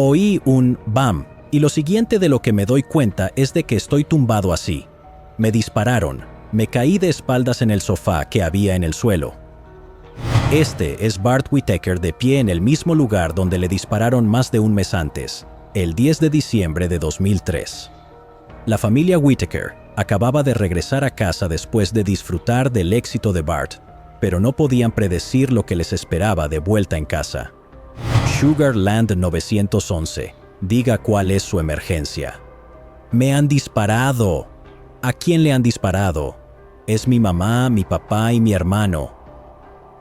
Oí un bam, y lo siguiente de lo que me doy cuenta es de que estoy tumbado así. Me dispararon. Me caí de espaldas en el sofá que había en el suelo. Este es Bart Whitaker de pie en el mismo lugar donde le dispararon más de un mes antes, el 10 de diciembre de 2003. La familia Whitaker acababa de regresar a casa después de disfrutar del éxito de Bart, pero no podían predecir lo que les esperaba de vuelta en casa. Sugarland 911, diga cuál es su emergencia. ¡Me han disparado! ¿A quién le han disparado? Es mi mamá, mi papá y mi hermano.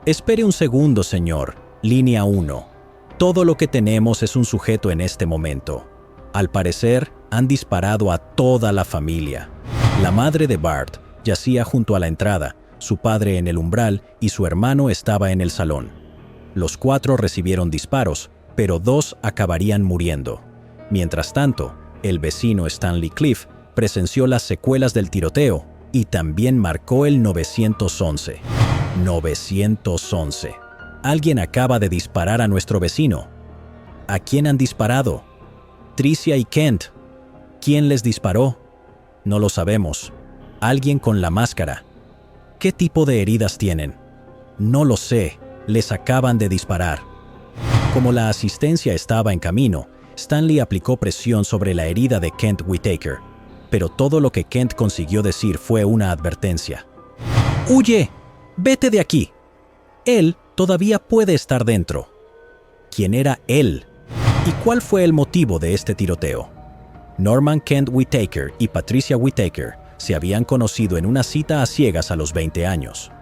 Espere un segundo, señor. Línea 1. Todo lo que tenemos es un sujeto en este momento. Al parecer, han disparado a toda la familia. La madre de Bart yacía junto a la entrada, su padre en el umbral y su hermano estaba en el salón. Los 4 recibieron disparos, pero 2 acabarían muriendo. Mientras tanto, el vecino Stanley Cliff presenció las secuelas del tiroteo y también marcó el 911. 911. Alguien acaba de disparar a nuestro vecino. ¿A quién han disparado? Tricia y Kent. ¿Quién les disparó? No lo sabemos. Alguien con la máscara. ¿Qué tipo de heridas tienen? No lo sé. Les acaban de disparar. Como la asistencia estaba en camino, Stanley aplicó presión sobre la herida de Kent Whitaker, pero todo lo que Kent consiguió decir fue una advertencia. ¡Huye! ¡Vete de aquí! Él todavía puede estar dentro. ¿Quién era él? ¿Y cuál fue el motivo de este tiroteo? Norman Kent Whitaker y Patricia Whitaker se habían conocido en una cita a ciegas a los 20 años.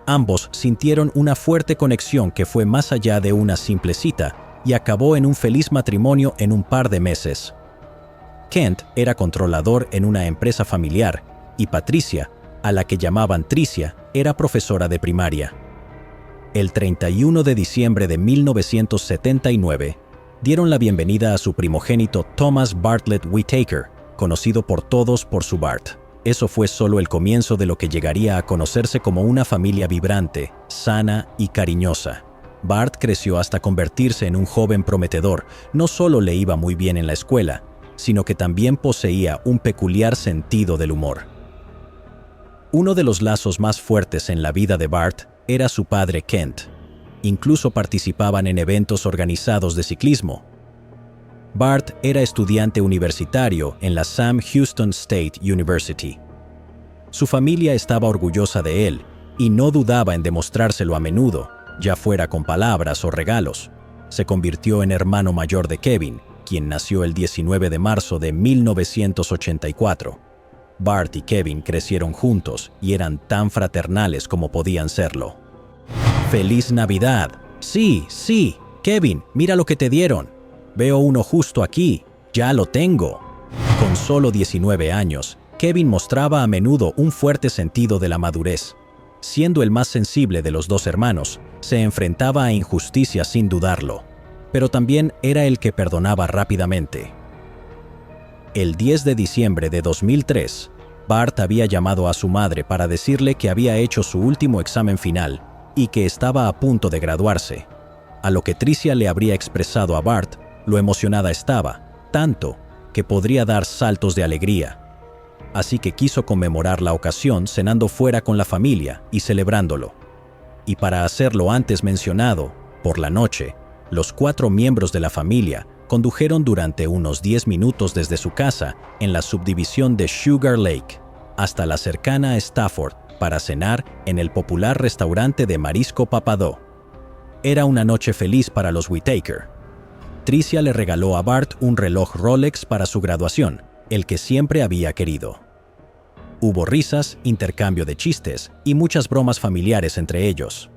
Ambos sintieron una fuerte conexión que fue más allá de una simple cita y acabó en un feliz matrimonio en un par de meses. Kent era controlador en una empresa familiar y Patricia, a la que llamaban Tricia, era profesora de primaria. El 31 de diciembre de 1979, dieron la bienvenida a su primogénito Thomas Bartlett Whitaker, conocido por todos por su Bart. Eso fue solo el comienzo de lo que llegaría a conocerse como una familia vibrante, sana y cariñosa. Bart creció hasta convertirse en un joven prometedor. No solo le iba muy bien en la escuela, sino que también poseía un peculiar sentido del humor. Uno de los lazos más fuertes en la vida de Bart era su padre Kent. Incluso participaban en eventos organizados de ciclismo. Bart era estudiante universitario en la Sam Houston State University. Su familia estaba orgullosa de él y no dudaba en demostrárselo a menudo, ya fuera con palabras o regalos. Se convirtió en hermano mayor de Kevin, quien nació el 19 de marzo de 1984. Bart y Kevin crecieron juntos y eran tan fraternales como podían serlo. ¡Feliz Navidad! Sí, Kevin, mira lo que te dieron. Veo uno justo aquí. Ya lo tengo. Con solo 19 años, Kevin mostraba a menudo un fuerte sentido de la madurez. Siendo el más sensible de los 2 hermanos, se enfrentaba a injusticias sin dudarlo, pero también era el que perdonaba rápidamente. El 10 de diciembre de 2003, Bart había llamado a su madre para decirle que había hecho su último examen final y que estaba a punto de graduarse, a lo que Tricia le habría expresado a Bart lo emocionada estaba, tanto que podría dar saltos de alegría. Así que quiso conmemorar la ocasión cenando fuera con la familia y celebrándolo. Y para hacer lo antes mencionado, por la noche, los 4 miembros de la familia condujeron durante unos 10 minutos desde su casa en la subdivisión de Sugar Lake hasta la cercana Stafford para cenar en el popular restaurante de marisco Papadó. Era una noche feliz para los Whitaker. Tricia le regaló a Bart un reloj Rolex para su graduación, el que siempre había querido. Hubo risas, intercambio de chistes y muchas bromas familiares entre ellos.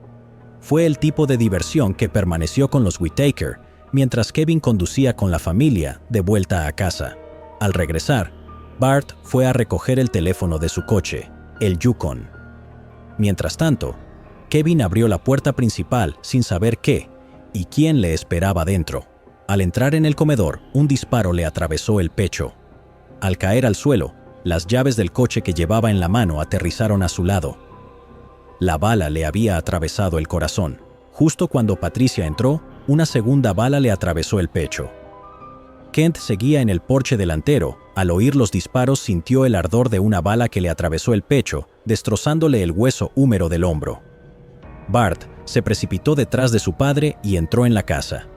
Fue el tipo de diversión que permaneció con los Whitaker mientras Kevin conducía con la familia de vuelta a casa. Al regresar, Bart fue a recoger el teléfono de su coche, el Yukon. Mientras tanto, Kevin abrió la puerta principal sin saber qué y quién le esperaba dentro. Al entrar en el comedor, un disparo le atravesó el pecho. Al caer al suelo, las llaves del coche que llevaba en la mano aterrizaron a su lado. La bala le había atravesado el corazón. Justo cuando Patricia entró, una segunda bala le atravesó el pecho. Kent seguía en el porche delantero. Al oír los disparos sintió el ardor de una bala que le atravesó el pecho, destrozándole el hueso húmero del hombro. Bart se precipitó detrás de su padre y entró en la casa.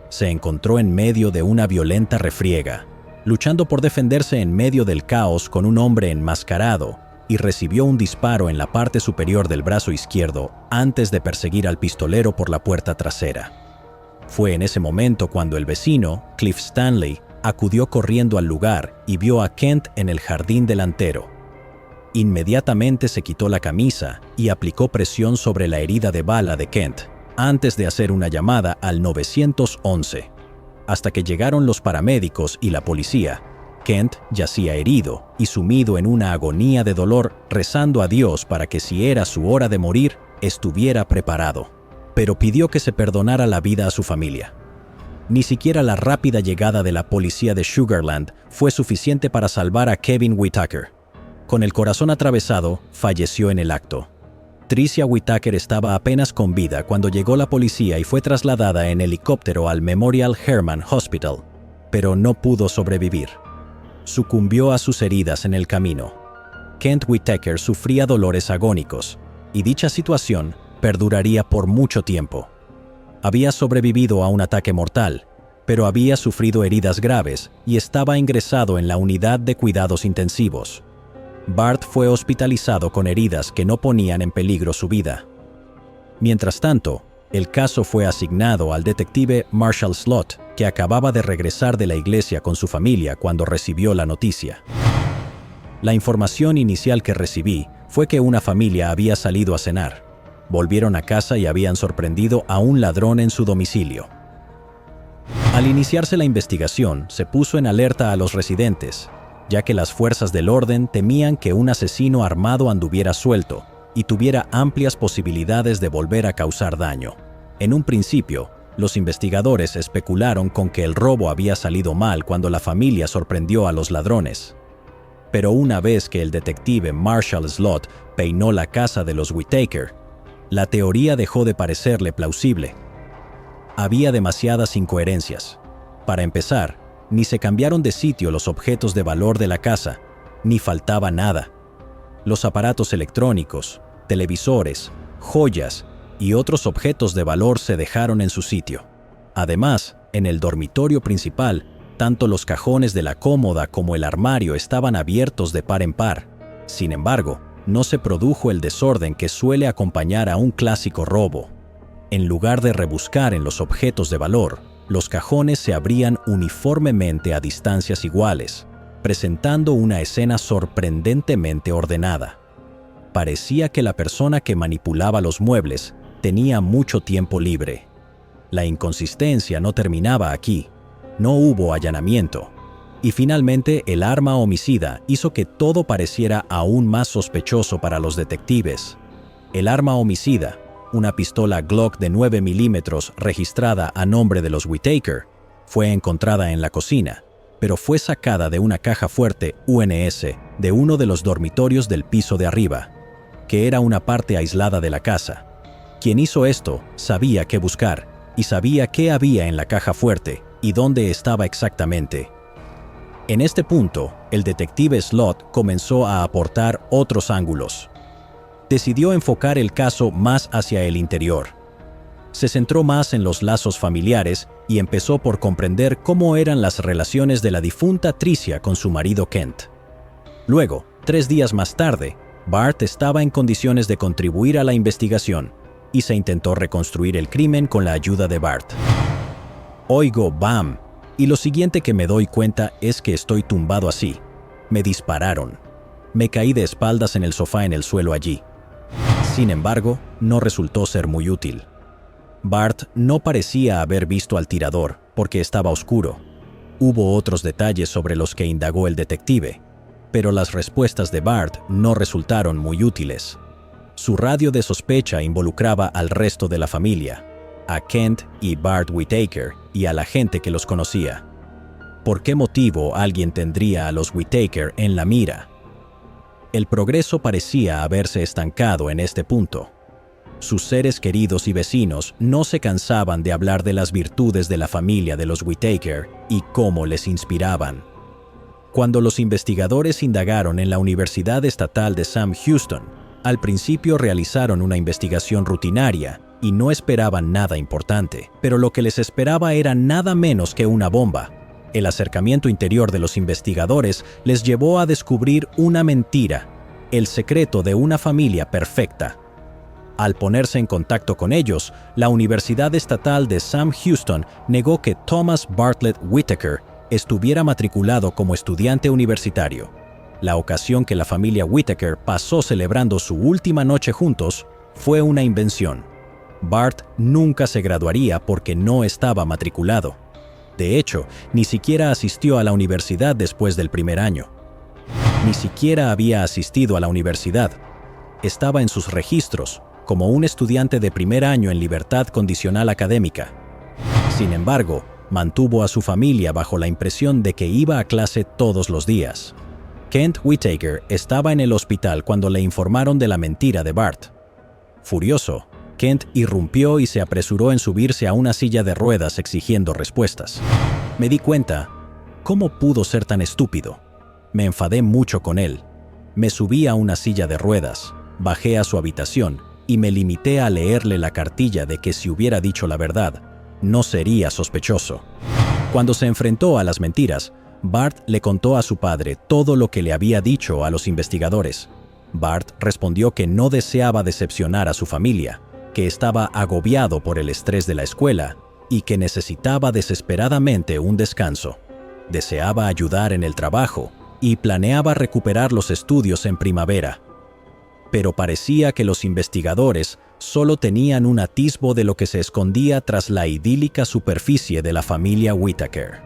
Se encontró en medio de una violenta refriega, luchando por defenderse en medio del caos con un hombre enmascarado, y recibió un disparo en la parte superior del brazo izquierdo antes de perseguir al pistolero por la puerta trasera. Fue en ese momento cuando el vecino, Cliff Stanley, acudió corriendo al lugar y vio a Kent en el jardín delantero. Inmediatamente se quitó la camisa y aplicó presión sobre la herida de bala de Kent, antes de hacer una llamada al 911. Hasta que llegaron los paramédicos y la policía, Kent yacía herido y sumido en una agonía de dolor, rezando a Dios para que si era su hora de morir, estuviera preparado. Pero pidió que se perdonara la vida a su familia. Ni siquiera la rápida llegada de la policía de Sugarland fue suficiente para salvar a Kevin Whitaker. Con el corazón atravesado, falleció en el acto. Tricia Whitaker estaba apenas con vida cuando llegó la policía y fue trasladada en helicóptero al Memorial Hermann Hospital, pero no pudo sobrevivir. Sucumbió a sus heridas en el camino. Kent Whitaker sufría dolores agónicos, y dicha situación perduraría por mucho tiempo. Había sobrevivido a un ataque mortal, pero había sufrido heridas graves y estaba ingresado en la unidad de cuidados intensivos. Bart fue hospitalizado con heridas que no ponían en peligro su vida. Mientras tanto, el caso fue asignado al detective Marshall Slott, que acababa de regresar de la iglesia con su familia cuando recibió la noticia. La información inicial que recibí fue que una familia había salido a cenar. Volvieron a casa y habían sorprendido a un ladrón en su domicilio. Al iniciarse la investigación, se puso en alerta a los residentes, ya que las fuerzas del orden temían que un asesino armado anduviera suelto y tuviera amplias posibilidades de volver a causar daño. En un principio, los investigadores especularon con que el robo había salido mal cuando la familia sorprendió a los ladrones. Pero una vez que el detective Marshall Slott peinó la casa de los Whitaker, la teoría dejó de parecerle plausible. Había demasiadas incoherencias. Para empezar, ni se cambiaron de sitio los objetos de valor de la casa, ni faltaba nada. Los aparatos electrónicos, televisores, joyas y otros objetos de valor se dejaron en su sitio. Además, en el dormitorio principal, tanto los cajones de la cómoda como el armario estaban abiertos de par en par. Sin embargo, no se produjo el desorden que suele acompañar a un clásico robo. En lugar de rebuscar en los objetos de valor, los cajones se abrían uniformemente a distancias iguales, presentando una escena sorprendentemente ordenada. Parecía que la persona que manipulaba los muebles tenía mucho tiempo libre. La inconsistencia no terminaba aquí. No hubo allanamiento. Y finalmente, el arma homicida hizo que todo pareciera aún más sospechoso para los detectives. El arma homicida, una pistola Glock de 9 milímetros registrada a nombre de los Whitaker, fue encontrada en la cocina, pero fue sacada de una caja fuerte UNS de uno de los dormitorios del piso de arriba, que era una parte aislada de la casa. Quien hizo esto sabía qué buscar y sabía qué había en la caja fuerte y dónde estaba exactamente. En este punto, el detective Slott comenzó a aportar otros ángulos. Decidió enfocar el caso más hacia el interior. Se centró más en los lazos familiares y empezó por comprender cómo eran las relaciones de la difunta Tricia con su marido Kent. Luego, 3 días más tarde, Bart estaba en condiciones de contribuir a la investigación y se intentó reconstruir el crimen con la ayuda de Bart. Oigo ¡bam! Y lo siguiente que me doy cuenta es que estoy tumbado así. Me dispararon. Me caí de espaldas en el sofá en el suelo allí. Sin embargo, no resultó ser muy útil. Bart no parecía haber visto al tirador porque estaba oscuro. Hubo otros detalles sobre los que indagó el detective, pero las respuestas de Bart no resultaron muy útiles. Su radio de sospecha involucraba al resto de la familia, a Kent y Bart Whitaker y a la gente que los conocía. ¿Por qué motivo alguien tendría a los Whitaker en la mira? El progreso parecía haberse estancado en este punto. Sus seres queridos y vecinos no se cansaban de hablar de las virtudes de la familia de los Whittaker y cómo les inspiraban. Cuando los investigadores indagaron en la Universidad Estatal de Sam Houston, al principio realizaron una investigación rutinaria y no esperaban nada importante, pero lo que les esperaba era nada menos que una bomba. El acercamiento interior de los investigadores les llevó a descubrir una mentira, el secreto de una familia perfecta. Al ponerse en contacto con ellos, la Universidad Estatal de Sam Houston negó que Thomas Bartlett Whittaker estuviera matriculado como estudiante universitario. La ocasión que la familia Whittaker pasó celebrando su última noche juntos fue una invención. Bart nunca se graduaría porque no estaba matriculado. De hecho, ni siquiera asistió a la universidad después del primer año. Ni siquiera había asistido a la universidad. Estaba en sus registros como un estudiante de primer año en libertad condicional académica. Sin embargo, mantuvo a su familia bajo la impresión de que iba a clase todos los días. Kent Whittaker estaba en el hospital cuando le informaron de la mentira de Bart. Furioso, Kent irrumpió y se apresuró en subirse a una silla de ruedas exigiendo respuestas. Me di cuenta, ¿cómo pudo ser tan estúpido? Me enfadé mucho con él. Me subí a una silla de ruedas, bajé a su habitación y me limité a leerle la cartilla de que si hubiera dicho la verdad, no sería sospechoso. Cuando se enfrentó a las mentiras, Bart le contó a su padre todo lo que le había dicho a los investigadores. Bart respondió que no deseaba decepcionar a su familia, que estaba agobiado por el estrés de la escuela y que necesitaba desesperadamente un descanso. Deseaba ayudar en el trabajo y planeaba recuperar los estudios en primavera. Pero parecía que los investigadores solo tenían un atisbo de lo que se escondía tras la idílica superficie de la familia Whittaker.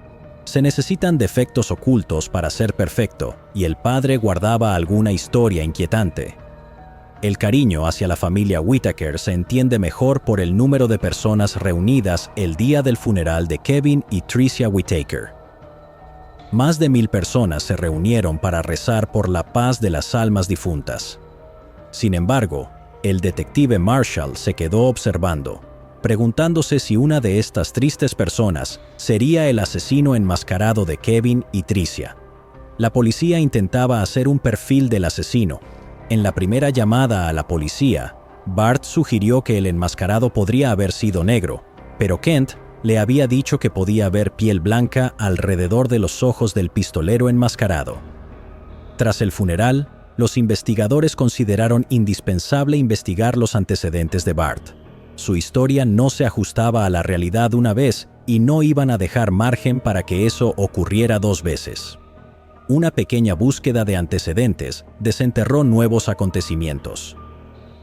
Se necesitan defectos ocultos para ser perfecto, y el padre guardaba alguna historia inquietante. El cariño hacia la familia Whittaker se entiende mejor por el número de personas reunidas el día del funeral de Kevin y Tricia Whittaker. Más de 1000 personas se reunieron para rezar por la paz de las almas difuntas. Sin embargo, el detective Marshall se quedó observando, preguntándose si una de estas tristes personas sería el asesino enmascarado de Kevin y Tricia. La policía intentaba hacer un perfil del asesino. En la primera llamada a la policía, Bart sugirió que el enmascarado podría haber sido negro, pero Kent le había dicho que podía haber piel blanca alrededor de los ojos del pistolero enmascarado. Tras el funeral, los investigadores consideraron indispensable investigar los antecedentes de Bart. Su historia no se ajustaba a la realidad una vez y no iban a dejar margen para que eso ocurriera 2 veces. Una pequeña búsqueda de antecedentes desenterró nuevos acontecimientos.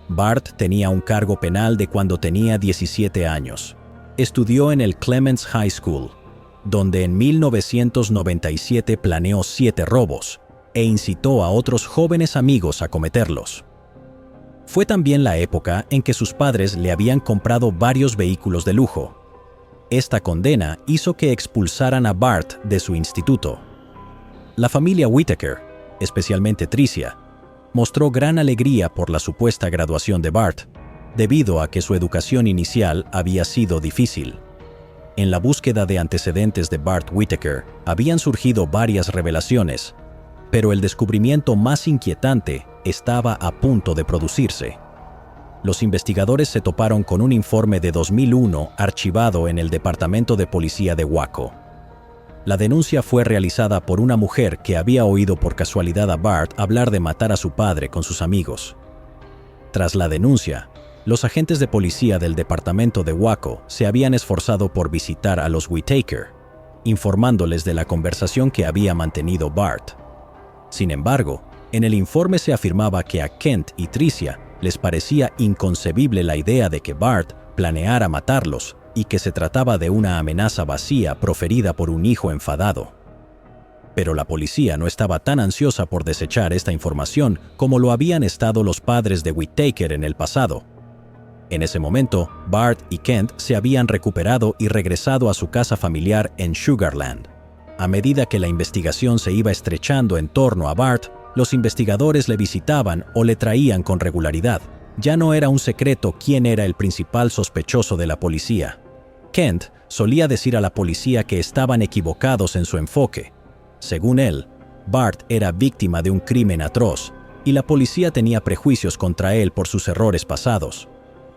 Bart tenía un cargo penal de cuando tenía 17 años. Estudió en el Clements High School, donde en 1997 planeó 7 robos e incitó a otros jóvenes amigos a cometerlos. Fue también la época en que sus padres le habían comprado varios vehículos de lujo. Esta condena hizo que expulsaran a Bart de su instituto. La familia Whittaker, especialmente Tricia, mostró gran alegría por la supuesta graduación de Bart, debido a que su educación inicial había sido difícil. En la búsqueda de antecedentes de Bart Whittaker habían surgido varias revelaciones, pero el descubrimiento más inquietante estaba a punto de producirse. Los investigadores se toparon con un informe de 2001 archivado en el Departamento de Policía de Waco. La denuncia fue realizada por una mujer que había oído por casualidad a Bart hablar de matar a su padre con sus amigos. Tras la denuncia, los agentes de policía del departamento de Waco se habían esforzado por visitar a los Whittaker, informándoles de la conversación que había mantenido Bart. Sin embargo, en el informe se afirmaba que a Kent y Tricia les parecía inconcebible la idea de que Bart planeara matarlos y que se trataba de una amenaza vacía proferida por un hijo enfadado. Pero la policía no estaba tan ansiosa por desechar esta información como lo habían estado los padres de Whittaker en el pasado. En ese momento, Bart y Kent se habían recuperado y regresado a su casa familiar en Sugarland. A medida que la investigación se iba estrechando en torno a Bart, los investigadores le visitaban o le traían con regularidad. Ya no era un secreto quién era el principal sospechoso de la policía. Kent solía decir a la policía que estaban equivocados en su enfoque. Según él, Bart era víctima de un crimen atroz y la policía tenía prejuicios contra él por sus errores pasados.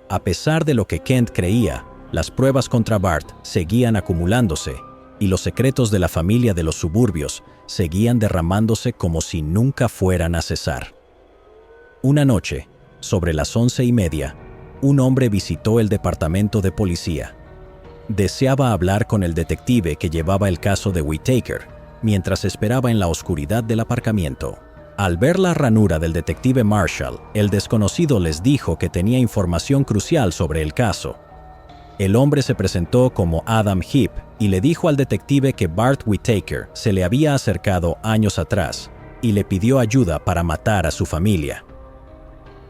A pesar de lo que Kent creía, las pruebas contra Bart seguían acumulándose y los secretos de la familia de los suburbios seguían derramándose como si nunca fueran a cesar. Una noche, sobre las 11:30, un hombre visitó el departamento de policía. Deseaba hablar con el detective que llevaba el caso de Whittaker, mientras esperaba en la oscuridad del aparcamiento. Al ver la ranura del detective Marshall, el desconocido les dijo que tenía información crucial sobre el caso. El hombre se presentó como Adam Heap y le dijo al detective que Bart Whittaker se le había acercado años atrás y le pidió ayuda para matar a su familia.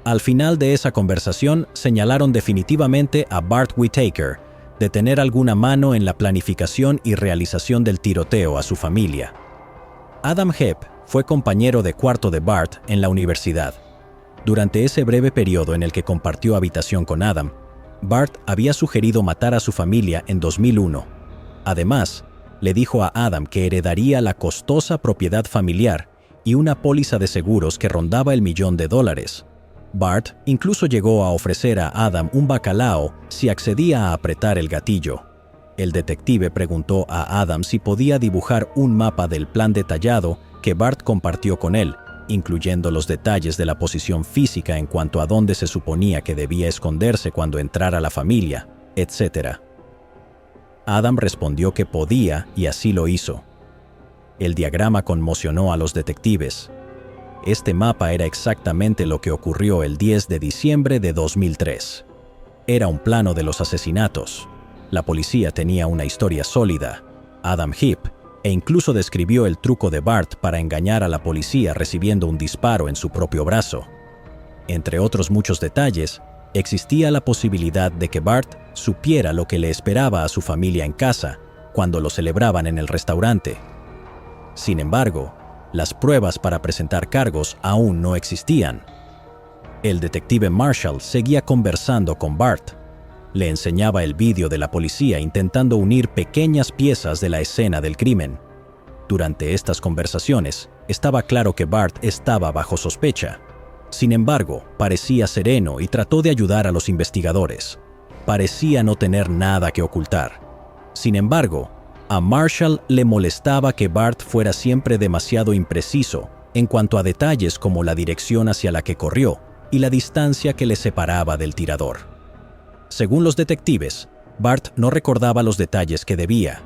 Al final de esa conversación, señalaron definitivamente a Bart Whittaker de tener alguna mano en la planificación y realización del tiroteo a su familia. Adam Heap fue compañero de cuarto de Bart en la universidad. Durante ese breve periodo en el que compartió habitación con Adam, Bart había sugerido matar a su familia en 2001. Además, le dijo a Adam que heredaría la costosa propiedad familiar y una póliza de seguros que rondaba el $1.000.000. Bart incluso llegó a ofrecer a Adam un bacalao si accedía a apretar el gatillo. El detective preguntó a Adam si podía dibujar un mapa del plan detallado que Bart compartió con él, incluyendo los detalles de la posición física en cuanto a dónde se suponía que debía esconderse cuando entrara la familia, etc. Adam respondió que podía y así lo hizo. El diagrama conmocionó a los detectives. Este mapa era exactamente lo que ocurrió el 10 de diciembre de 2003. Era un plano de los asesinatos. La policía tenía una historia sólida. Adam Heap e incluso describió el truco de Bart para engañar a la policía recibiendo un disparo en su propio brazo. Entre otros muchos detalles, existía la posibilidad de que Bart supiera lo que le esperaba a su familia en casa cuando lo celebraban en el restaurante. Sin embargo, las pruebas para presentar cargos aún no existían. El detective Marshall seguía conversando con Bart. Le enseñaba el vídeo de la policía intentando unir pequeñas piezas de la escena del crimen. Durante estas conversaciones, estaba claro que Bart estaba bajo sospecha. Sin embargo, parecía sereno y trató de ayudar a los investigadores. Parecía no tener nada que ocultar. Sin embargo, a Marshall le molestaba que Bart fuera siempre demasiado impreciso en cuanto a detalles como la dirección hacia la que corrió y la distancia que le separaba del tirador. Según los detectives, Bart no recordaba los detalles que debía.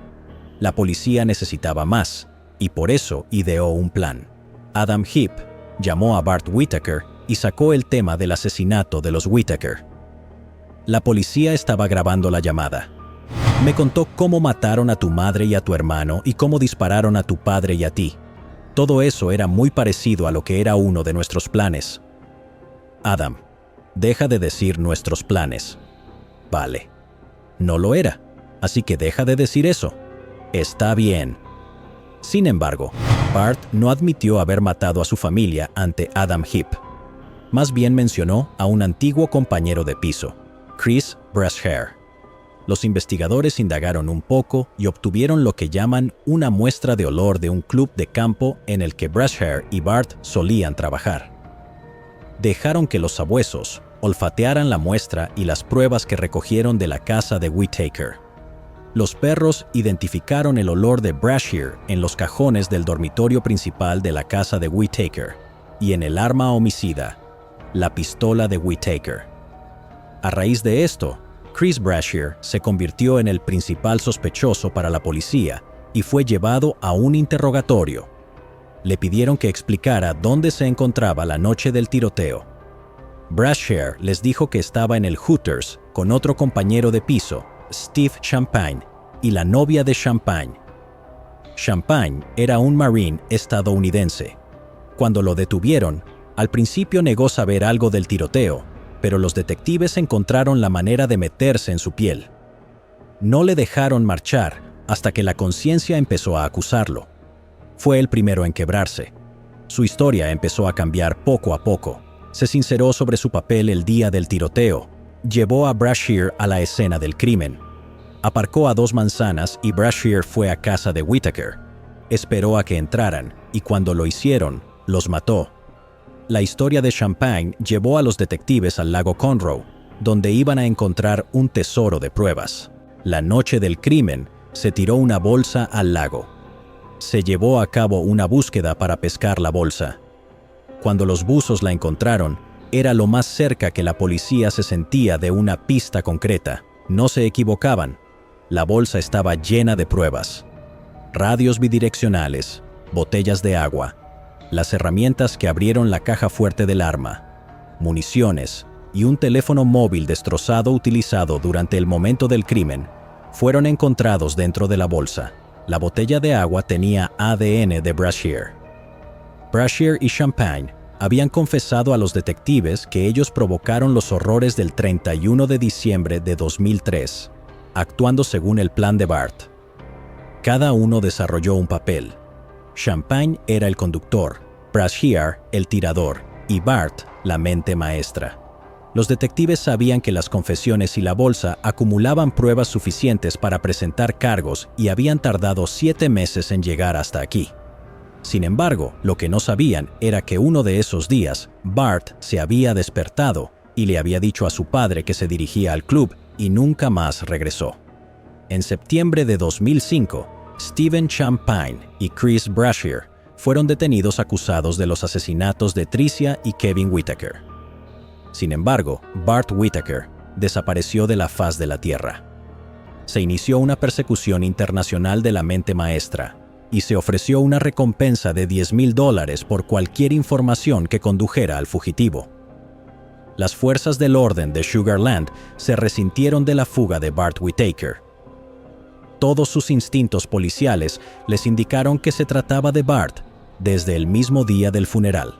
La policía necesitaba más, y por eso ideó un plan. Adam Heap llamó a Bart Whittaker y sacó el tema del asesinato de los Whittaker. La policía estaba grabando la llamada. Me contó cómo mataron a tu madre y a tu hermano y cómo dispararon a tu padre y a ti. Todo eso era muy parecido a lo que era uno de nuestros planes. Adam, deja de decir nuestros planes. Vale. No lo era, así que deja de decir eso. Está bien. Sin embargo, Bart no admitió haber matado a su familia ante Adam Heap. Más bien mencionó a un antiguo compañero de piso, Chris Brashear. Los investigadores indagaron un poco y obtuvieron lo que llaman una muestra de olor de un club de campo en el que Brashear y Bart solían trabajar. Dejaron que los sabuesos olfatearan la muestra y las pruebas que recogieron de la casa de Whittaker. Los perros identificaron el olor de Brashear en los cajones del dormitorio principal de la casa de Whittaker y en el arma homicida, la pistola de Whittaker. A raíz de esto, Chris Brashear se convirtió en el principal sospechoso para la policía y fue llevado a un interrogatorio. Le pidieron que explicara dónde se encontraba la noche del tiroteo. Brashear les dijo que estaba en el Hooters con otro compañero de piso, Steve Champagne, y la novia de Champagne. Champagne era un marine estadounidense. Cuando lo detuvieron, al principio negó saber algo del tiroteo, pero los detectives encontraron la manera de meterse en su piel. No le dejaron marchar hasta que la conciencia empezó a acusarlo. Fue el primero en quebrarse. Su historia empezó a cambiar poco a poco. Se sinceró sobre su papel el día del tiroteo. Llevó a Brashear a la escena del crimen. Aparcó a 2 manzanas y Brashear fue a casa de Whitaker. Esperó a que entraran y cuando lo hicieron, los mató. La historia de Champagne llevó a los detectives al lago Conroe, donde iban a encontrar un tesoro de pruebas. La noche del crimen, se tiró una bolsa al lago. Se llevó a cabo una búsqueda para pescar la bolsa. Cuando los buzos la encontraron, era lo más cerca que la policía se sentía de una pista concreta. No se equivocaban. La bolsa estaba llena de pruebas. Radios bidireccionales, botellas de agua, las herramientas que abrieron la caja fuerte del arma, municiones y un teléfono móvil destrozado utilizado durante el momento del crimen fueron encontrados dentro de la bolsa. La botella de agua tenía ADN de Brashear. Brashear y Champagne habían confesado a los detectives que ellos provocaron los horrores del 31 de diciembre de 2003, actuando según el plan de Bart. Cada uno desarrolló un papel. Champagne era el conductor, Brashear el tirador y Bart la mente maestra. Los detectives sabían que las confesiones y la bolsa acumulaban pruebas suficientes para presentar cargos y habían tardado 7 meses en llegar hasta aquí. Sin embargo, lo que no sabían era que uno de esos días, Bart se había despertado y le había dicho a su padre que se dirigía al club y nunca más regresó. En septiembre de 2005, Stephen Champagne y Chris Brashear fueron detenidos acusados de los asesinatos de Tricia y Kevin Whitaker. Sin embargo, Bart Whitaker desapareció de la faz de la tierra. Se inició una persecución internacional de la mente maestra y se ofreció una recompensa de $10,000 por cualquier información que condujera al fugitivo. Las fuerzas del orden de Sugar Land se resintieron de la fuga de Bart Whitaker. Todos sus instintos policiales les indicaron que se trataba de Bart desde el mismo día del funeral.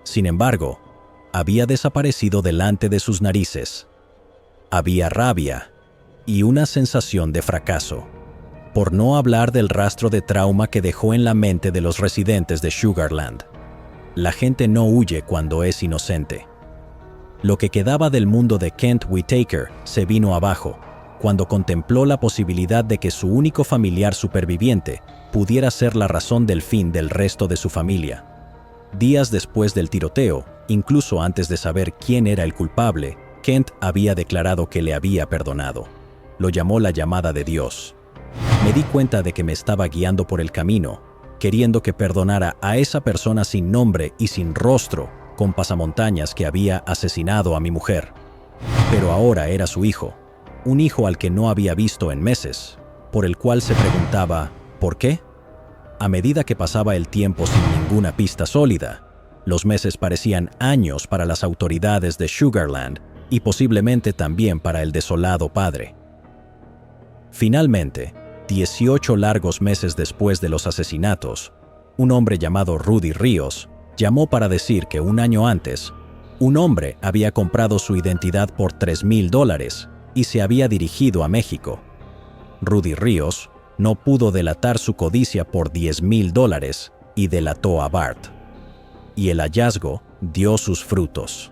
Sin embargo, había desaparecido delante de sus narices. Había rabia y una sensación de fracaso, por no hablar del rastro de trauma que dejó en la mente de los residentes de Sugar Land. La gente no huye cuando es inocente. Lo que quedaba del mundo de Kent Whitaker se vino abajo cuando contempló la posibilidad de que su único familiar superviviente pudiera ser la razón del fin del resto de su familia. Días después del tiroteo, incluso antes de saber quién era el culpable, Kent había declarado que le había perdonado. Lo llamó la llamada de Dios. Me di cuenta de que me estaba guiando por el camino, queriendo que perdonara a esa persona sin nombre y sin rostro, con pasamontañas que había asesinado a mi mujer. Pero ahora era su hijo, un hijo al que no había visto en meses, por el cual se preguntaba, ¿por qué? A medida que pasaba el tiempo sin ninguna pista sólida, los meses parecían años para las autoridades de Sugar Land y posiblemente también para el desolado padre. Finalmente, 18 largos meses después de los asesinatos, un hombre llamado Rudy Ríos llamó para decir que un año antes, un hombre había comprado su identidad por $3,000 y se había dirigido a México. Rudy Ríos no pudo delatar su codicia por $10,000 y delató a Bart. Y el hallazgo dio sus frutos.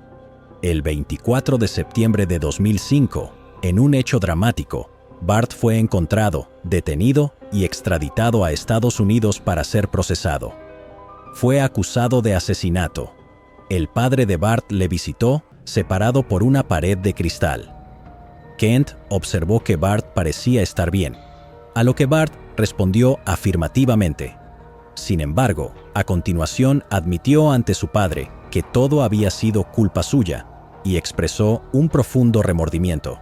El 24 de septiembre de 2005, en un hecho dramático, Bart fue encontrado, detenido y extraditado a Estados Unidos para ser procesado. Fue acusado de asesinato. El padre de Bart le visitó, separado por una pared de cristal. Kent observó que Bart parecía estar bien, a lo que Bart respondió afirmativamente. Sin embargo, a continuación admitió ante su padre que todo había sido culpa suya y expresó un profundo remordimiento.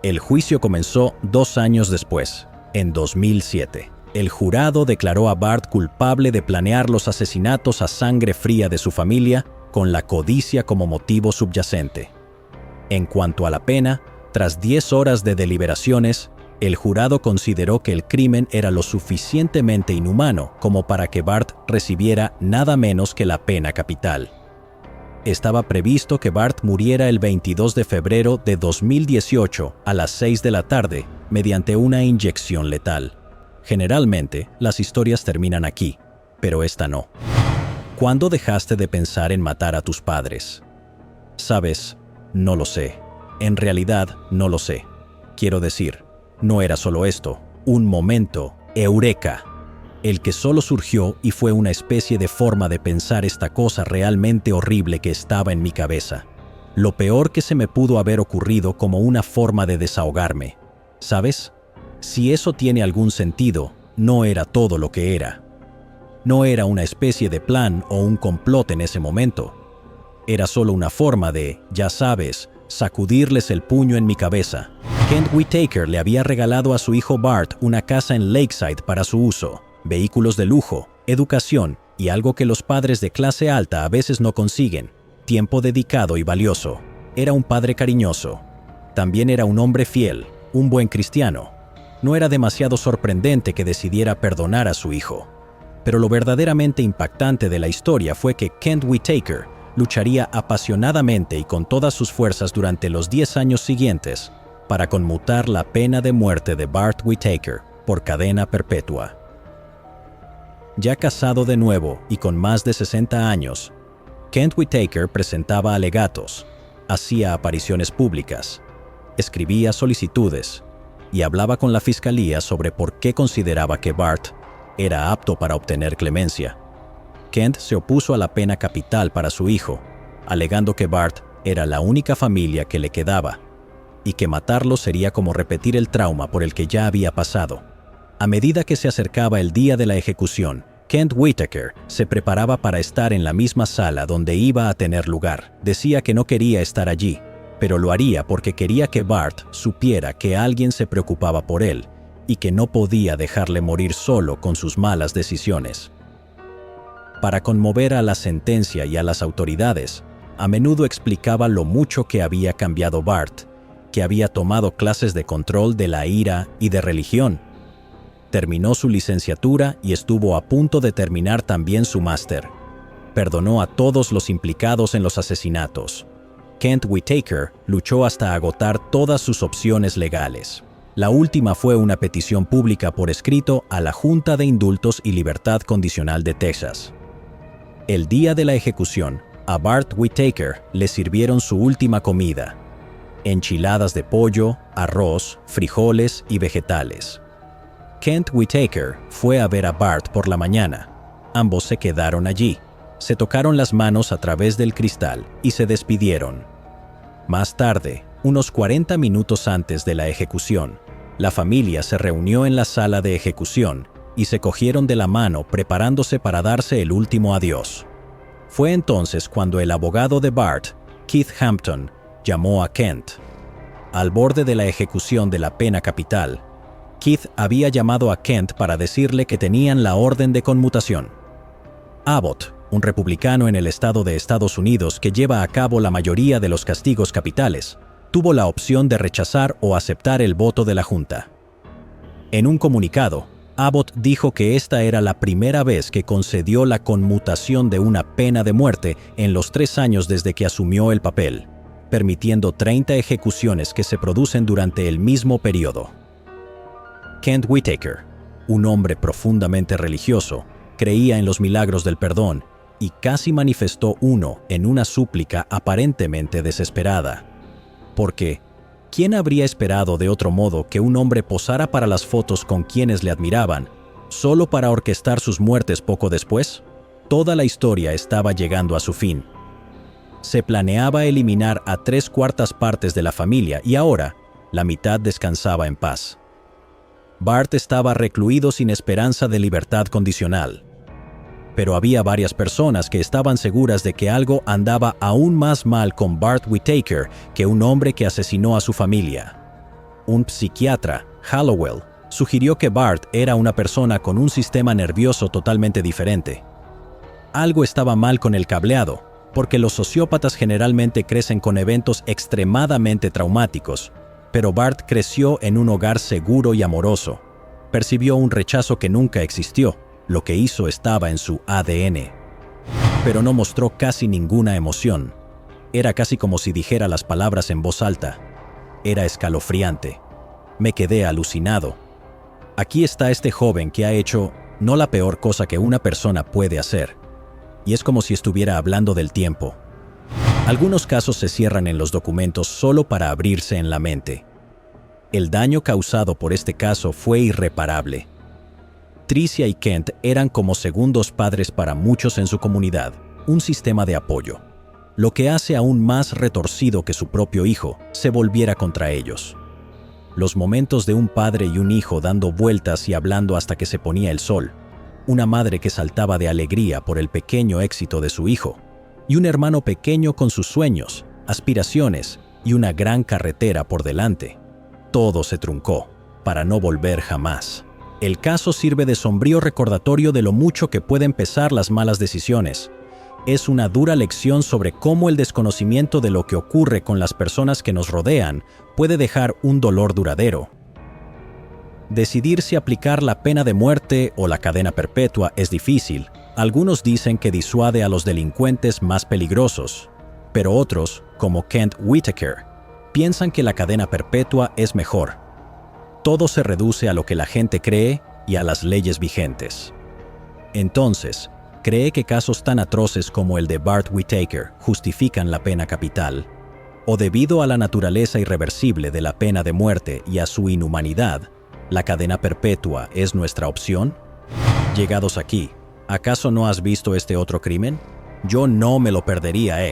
El juicio comenzó 2 años después, en 2007. El jurado declaró a Bart culpable de planear los asesinatos a sangre fría de su familia con la codicia como motivo subyacente. En cuanto a la pena, tras 10 horas de deliberaciones, el jurado consideró que el crimen era lo suficientemente inhumano como para que Bart recibiera nada menos que la pena capital. Estaba previsto que Bart muriera el 22 de febrero de 2018 a las 6 de la tarde mediante una inyección letal. Generalmente, las historias terminan aquí, pero esta no. ¿Cuándo dejaste de pensar en matar a tus padres? Sabes, no lo sé. En realidad, no lo sé. Quiero decir, no era solo esto, un momento, eureka, el que solo surgió y fue una especie de forma de pensar esta cosa realmente horrible que estaba en mi cabeza. Lo peor que se me pudo haber ocurrido como una forma de desahogarme. ¿Sabes? Si eso tiene algún sentido, no era todo lo que era. No era una especie de plan o un complot en ese momento. Era solo una forma de, ya sabes, sacudirles el puño en mi cabeza. Kent Whitaker le había regalado a su hijo Bart una casa en Lakeside para su uso, vehículos de lujo, educación y algo que los padres de clase alta a veces no consiguen, tiempo dedicado y valioso. Era un padre cariñoso. También era un hombre fiel, un buen cristiano. No era demasiado sorprendente que decidiera perdonar a su hijo. Pero lo verdaderamente impactante de la historia fue que Kent Whitaker lucharía apasionadamente y con todas sus fuerzas durante los 10 años siguientes para conmutar la pena de muerte de Bart Whitaker por cadena perpetua. Ya casado de nuevo y con más de 60 años, Kent Whitaker presentaba alegatos, hacía apariciones públicas, escribía solicitudes y hablaba con la fiscalía sobre por qué consideraba que Bart era apto para obtener clemencia. Kent se opuso a la pena capital para su hijo, alegando que Bart era la única familia que le quedaba y que matarlo sería como repetir el trauma por el que ya había pasado. A medida que se acercaba el día de la ejecución, Kent Whitaker se preparaba para estar en la misma sala donde iba a tener lugar. Decía que no quería estar allí, pero lo haría porque quería que Bart supiera que alguien se preocupaba por él y que no podía dejarle morir solo con sus malas decisiones. Para conmover a la sentencia y a las autoridades, a menudo explicaba lo mucho que había cambiado Bart, que había tomado clases de control de la ira y de religión. Terminó su licenciatura y estuvo a punto de terminar también su máster. Perdonó a todos los implicados en los asesinatos. Kent Whitaker luchó hasta agotar todas sus opciones legales. La última fue una petición pública por escrito a la Junta de Indultos y Libertad Condicional de Texas. El día de la ejecución, a Bart Whitaker le sirvieron su última comida: enchiladas de pollo, arroz, frijoles y vegetales. Kent Whitaker fue a ver a Bart por la mañana. Ambos se quedaron allí, se tocaron las manos a través del cristal y se despidieron. Más tarde, unos 40 minutos antes de la ejecución, la familia se reunió en la sala de ejecución y se cogieron de la mano preparándose para darse el último adiós. Fue entonces cuando el abogado de Bart, Keith Hampton, llamó a Kent. Al borde de la ejecución de la pena capital, Keith había llamado a Kent para decirle que tenían la orden de conmutación. Abbott, un republicano en el estado de Estados Unidos que lleva a cabo la mayoría de los castigos capitales, tuvo la opción de rechazar o aceptar el voto de la Junta. En un comunicado, Abbott dijo que esta era la primera vez que concedió la conmutación de una pena de muerte en los 3 años desde que asumió el papel, permitiendo 30 ejecuciones que se producen durante el mismo periodo. Kent Whitaker, un hombre profundamente religioso, creía en los milagros del perdón y casi manifestó uno en una súplica aparentemente desesperada. Porque, ¿quién habría esperado de otro modo que un hombre posara para las fotos con quienes le admiraban, solo para orquestar sus muertes poco después? Toda la historia estaba llegando a su fin. Se planeaba eliminar a 3/4 partes de la familia y ahora, la mitad descansaba en paz. Bart estaba recluido sin esperanza de libertad condicional. Pero había varias personas que estaban seguras de que algo andaba aún más mal con Bart Whitaker que un hombre que asesinó a su familia. Un psiquiatra, Hallowell, sugirió que Bart era una persona con un sistema nervioso totalmente diferente. Algo estaba mal con el cableado, porque los sociópatas generalmente crecen con eventos extremadamente traumáticos, pero Bart creció en un hogar seguro y amoroso. Percibió un rechazo que nunca existió. Lo que hizo estaba en su ADN. Pero no mostró casi ninguna emoción. Era casi como si dijera las palabras en voz alta. Era escalofriante. Me quedé alucinado. Aquí está este joven que ha hecho no la peor cosa que una persona puede hacer. y es como si estuviera hablando del tiempo. Algunos casos se cierran en los documentos solo para abrirse en la mente. El daño causado por este caso fue irreparable. Tricia y Kent eran como segundos padres para muchos en su comunidad, un sistema de apoyo, lo que hace aún más retorcido que su propio hijo se volviera contra ellos. Los momentos de un padre y un hijo dando vueltas y hablando hasta que se ponía el sol, una madre que saltaba de alegría por el pequeño éxito de su hijo, y un hermano pequeño con sus sueños, aspiraciones y una gran carretera por delante. Todo se truncó, para no volver jamás. El caso sirve de sombrío recordatorio de lo mucho que pueden pesar las malas decisiones. Es una dura lección sobre cómo el desconocimiento de lo que ocurre con las personas que nos rodean puede dejar un dolor duradero. Decidir si aplicar la pena de muerte o la cadena perpetua es difícil. Algunos dicen que disuade a los delincuentes más peligrosos, pero otros, como Kent Whitaker, piensan que la cadena perpetua es mejor. Todo se reduce a lo que la gente cree y a las leyes vigentes. Entonces, ¿cree que casos tan atroces como el de Bart Whitaker justifican la pena capital? ¿O debido a la naturaleza irreversible de la pena de muerte y a su inhumanidad, la cadena perpetua es nuestra opción? Llegados aquí, ¿acaso no has visto este otro crimen? Yo no me lo perdería,